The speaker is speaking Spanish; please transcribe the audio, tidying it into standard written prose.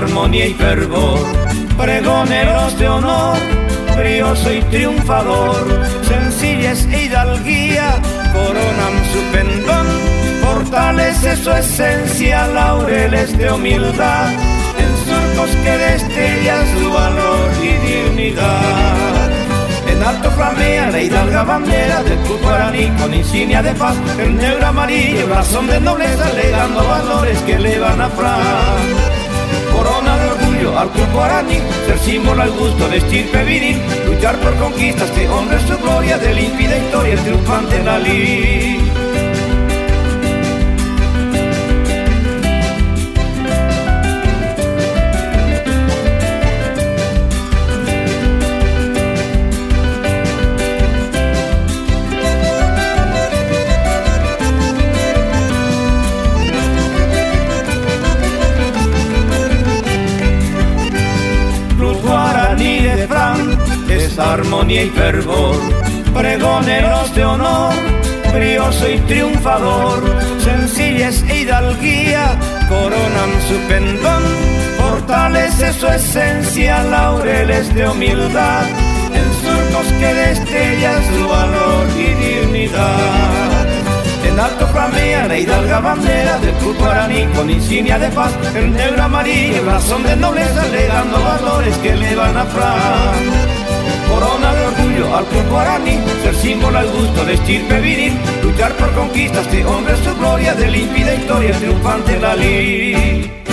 armonía y fervor, pregoneros de honor, brioso y triunfador, sencillez e hidalguía coronan su pendón, fortalece su esencia, laureles de humildad, en surcos que destella su valor y dignidad. En alto flamea la hidalga bandera del club guaraní con insignia de paz, el negro amarillo, razón de nobleza, legando valores que elevan a Fran. Corona de orgullo al club guaraní, ser símbolo al gusto de estirpe viril, luchar por conquistas que honren su gloria, de límpida historia triunfante en la lid. Es armonía y fervor, pregoneros de honor, brioso y triunfador, sencillez e hidalguía coronan su pendón, fortalece su esencia, laureles de humildad, en surcos que destella su valor y dignidad. En alto flamea la hidalga bandera del club guaraní con insignia de paz, el negro amarillo, razón de nobleza, legando valores que elevan a Fran. Corona de orgullo al club guaraní, ser símbolo al gusto de estirpe viril, luchar por conquistas que honren su gloria, de límpida historia triunfante en la lid.